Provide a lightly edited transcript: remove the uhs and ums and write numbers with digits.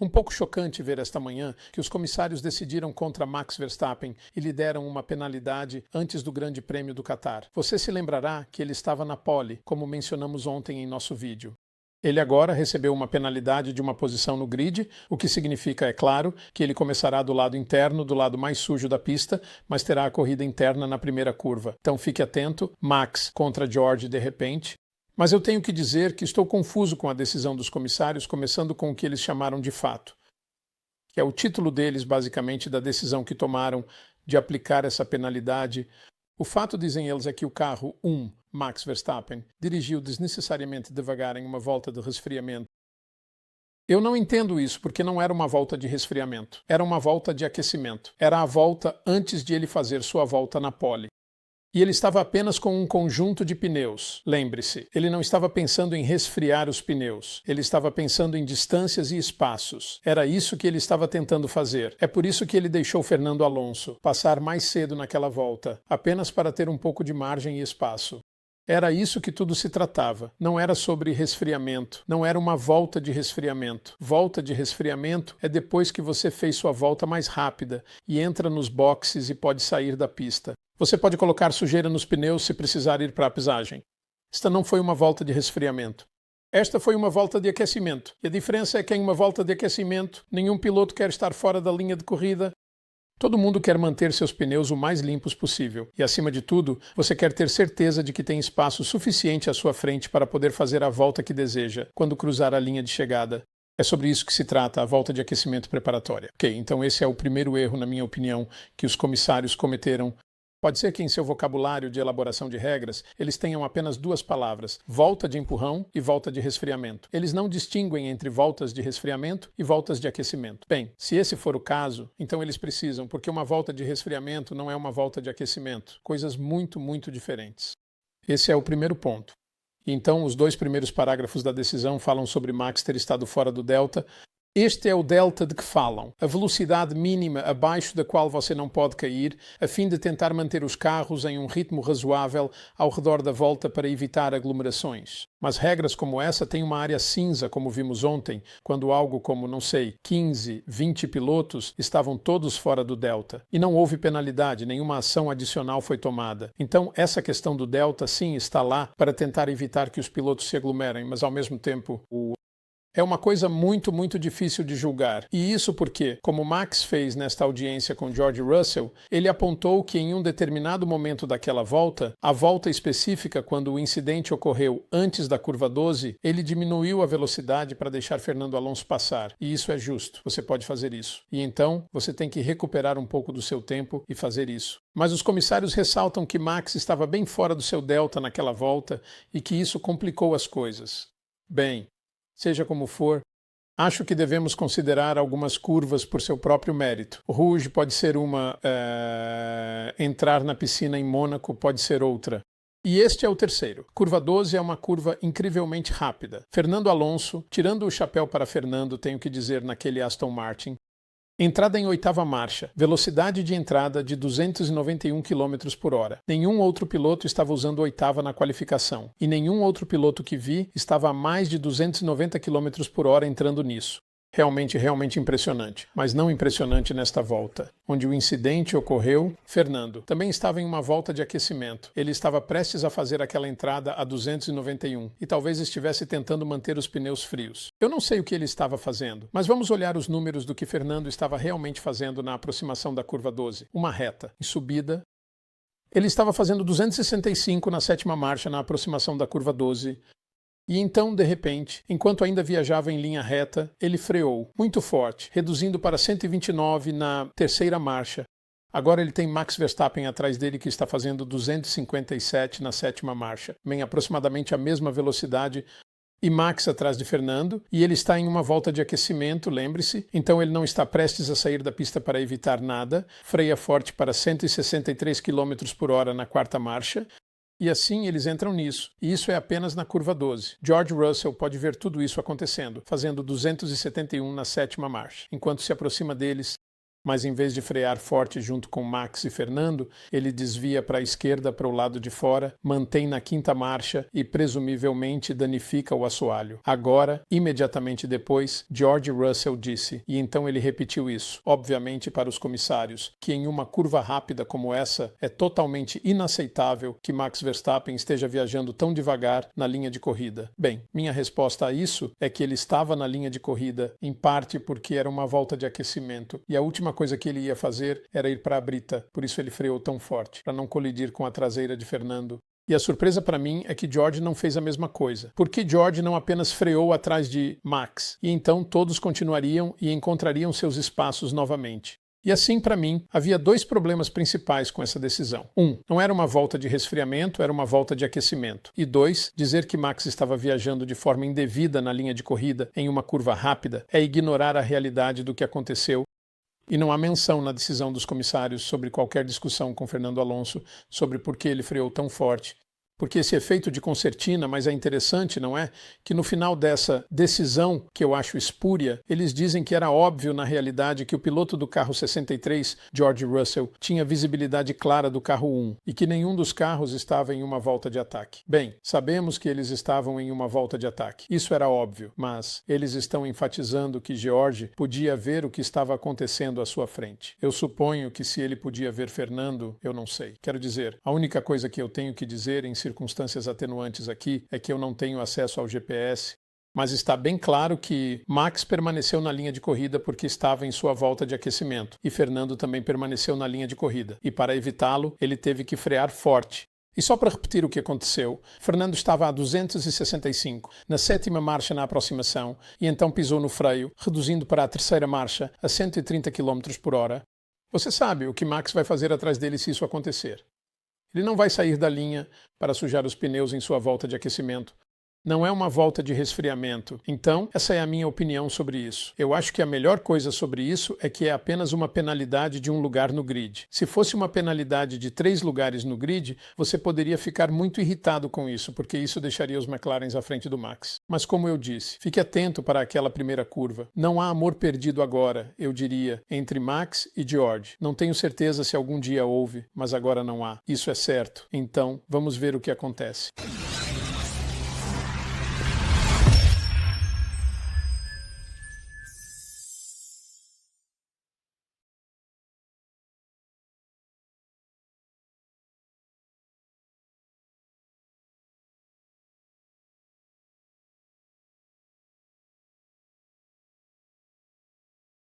Um pouco chocante ver esta manhã que os comissários decidiram contra Max Verstappen e lhe deram uma penalidade antes do Grande Prêmio do Catar. Você se lembrará que ele estava na pole, como mencionamos ontem em nosso vídeo. Ele agora recebeu uma penalidade de uma posição no grid, o que significa, é claro, que ele começará do lado interno, do lado mais sujo da pista, mas terá a corrida interna na primeira curva. Então fique atento, Max contra George de repente. Mas eu tenho que dizer que estou confuso com a decisão dos comissários, começando com o que eles chamaram de fato, que é o título deles, basicamente, da decisão que tomaram de aplicar essa penalidade. O fato, dizem eles, é que o carro 1, Max Verstappen, dirigiu desnecessariamente devagar em uma volta de resfriamento. Eu não entendo isso, porque não era uma volta de resfriamento, era uma volta de aquecimento. Era a volta antes de ele fazer sua volta na pole. E ele estava apenas com um conjunto de pneus. Lembre-se, ele não estava pensando em resfriar os pneus. Ele estava pensando em distâncias e espaços. Era isso que ele estava tentando fazer. É por isso que ele deixou Fernando Alonso passar mais cedo naquela volta, apenas para ter um pouco de margem e espaço. Era isso que tudo se tratava. Não era sobre resfriamento. Não era uma volta de resfriamento. Volta de resfriamento é depois que você fez sua volta mais rápida e entra nos boxes e pode sair da pista. Você pode colocar sujeira nos pneus se precisar ir para a pisagem. Esta não foi uma volta de resfriamento. Esta foi uma volta de aquecimento. E a diferença é que em uma volta de aquecimento, nenhum piloto quer estar fora da linha de corrida. Todo mundo quer manter seus pneus o mais limpos possível. E, acima de tudo, você quer ter certeza de que tem espaço suficiente à sua frente para poder fazer a volta que deseja, quando cruzar a linha de chegada. É sobre isso que se trata a volta de aquecimento preparatória. Ok, então esse é o primeiro erro, na minha opinião, que os comissários cometeram. Pode ser que em seu vocabulário de elaboração de regras, eles tenham apenas duas palavras, volta de empurrão e volta de resfriamento. Eles não distinguem entre voltas de resfriamento e voltas de aquecimento. Bem, se esse for o caso, então eles precisam, porque uma volta de resfriamento não é uma volta de aquecimento. Coisas muito, muito diferentes. Esse é o primeiro ponto. Então, os dois primeiros parágrafos da decisão falam sobre Max ter estado fora do delta. Este é o delta de que falam, a velocidade mínima abaixo da qual você não pode cair, a fim de tentar manter os carros em um ritmo razoável ao redor da volta para evitar aglomerações. Mas regras como essa têm uma área cinza, como vimos ontem, quando algo como, 15, 20 pilotos estavam todos fora do delta. E não houve penalidade, nenhuma ação adicional foi tomada. Então, essa questão do delta, sim, está lá para tentar evitar que os pilotos se aglomerem, mas ao mesmo tempo é uma coisa muito, muito difícil de julgar. E isso porque, como Max fez nesta audiência com George Russell, ele apontou que em um determinado momento daquela volta, a volta específica quando o incidente ocorreu antes da curva 12, ele diminuiu a velocidade para deixar Fernando Alonso passar. E isso é justo. Você pode fazer isso. E então, você tem que recuperar um pouco do seu tempo e fazer isso. Mas os comissários ressaltam que Max estava bem fora do seu delta naquela volta e que isso complicou as coisas. Bem, seja como for, acho que devemos considerar algumas curvas por seu próprio mérito. O Rouge pode ser uma, entrar na piscina em Mônaco pode ser outra. E este é o terceiro. Curva 12 é uma curva incrivelmente rápida. Fernando Alonso, tirando o chapéu para Fernando, tenho que dizer, naquele Aston Martin, entrada em oitava marcha, velocidade de entrada de 291 km por hora. Nenhum outro piloto estava usando oitava na qualificação, e nenhum outro piloto que vi estava a mais de 290 km por hora entrando nisso. Realmente impressionante, mas não impressionante nesta volta. Onde o incidente ocorreu, Fernando também estava em uma volta de aquecimento. Ele estava prestes a fazer aquela entrada a 291 e talvez estivesse tentando manter os pneus frios. Eu não sei o que ele estava fazendo, mas vamos olhar os números do que Fernando estava realmente fazendo na aproximação da curva 12. Uma reta em subida. Ele estava fazendo 265 na sétima marcha na aproximação da curva 12. E então, de repente, enquanto ainda viajava em linha reta, ele freou muito forte, reduzindo para 129 na terceira marcha. Agora ele tem Max Verstappen atrás dele que está fazendo 257 na sétima marcha, em aproximadamente a mesma velocidade, e Max atrás de Fernando, e ele está em uma volta de aquecimento, lembre-se, então ele não está prestes a sair da pista para evitar nada, freia forte para 163 km por hora na quarta marcha, e assim eles entram nisso. E isso é apenas na curva 12. George Russell pode ver tudo isso acontecendo, fazendo 271 na sétima marcha. Enquanto se aproxima deles, Mas em vez de frear forte junto com Max e Fernando, ele desvia para a esquerda para o lado de fora, mantém na quinta marcha e presumivelmente danifica o assoalho. Agora, imediatamente depois, George Russell disse, e então ele repetiu isso, obviamente para os comissários, que em uma curva rápida como essa é totalmente inaceitável que Max Verstappen esteja viajando tão devagar na linha de corrida. Bem, minha resposta a isso é que ele estava na linha de corrida, em parte porque era uma volta de aquecimento, e a última coisa que ele ia fazer era ir para a brita, por isso ele freou tão forte, para não colidir com a traseira de Fernando. E a surpresa para mim é que George não fez a mesma coisa. Por que George não apenas freou atrás de Max? E então todos continuariam e encontrariam seus espaços novamente. E assim, para mim, havia dois problemas principais com essa decisão. Não era uma volta de resfriamento, era uma volta de aquecimento. E dois, dizer que Max estava viajando de forma indevida na linha de corrida em uma curva rápida é ignorar a realidade do que aconteceu. E não há menção na decisão dos comissários sobre qualquer discussão com Fernando Alonso sobre por que ele freou tão forte. Porque esse efeito de concertina, mas é interessante, não é? Que no final dessa decisão, que eu acho espúria, eles dizem que era óbvio na realidade que o piloto do carro 63, George Russell, tinha visibilidade clara do carro 1 e que nenhum dos carros estava em uma volta de ataque. Bem, sabemos que eles estavam em uma volta de ataque. Isso era óbvio, mas eles estão enfatizando que George podia ver o que estava acontecendo à sua frente. Eu suponho que se ele podia ver Fernando, eu não sei. Quero dizer, a única coisa que eu tenho que dizer em circunstâncias atenuantes aqui é que eu não tenho acesso ao GPS, mas está bem claro que Max permaneceu na linha de corrida porque estava em sua volta de aquecimento e Fernando também permaneceu na linha de corrida e para evitá-lo ele teve que frear forte. E só para repetir o que aconteceu, Fernando estava a 265, na sétima marcha na aproximação e então pisou no freio, reduzindo para a terceira marcha a 130 km por hora. Você sabe o que Max vai fazer atrás dele se isso acontecer. Ele não vai sair da linha para sujar os pneus em sua volta de aquecimento. Não é uma volta de resfriamento. Então, essa é a minha opinião sobre isso. Eu acho que a melhor coisa sobre isso é que é apenas uma penalidade de um lugar no grid. Se fosse uma penalidade de 3 lugares no grid, você poderia ficar muito irritado com isso, porque isso deixaria os McLarens à frente do Max. Mas como eu disse, fique atento para aquela primeira curva. Não há amor perdido agora, eu diria, entre Max e George. Não tenho certeza se algum dia houve, mas agora não há. Isso é certo. Então, vamos ver o que acontece.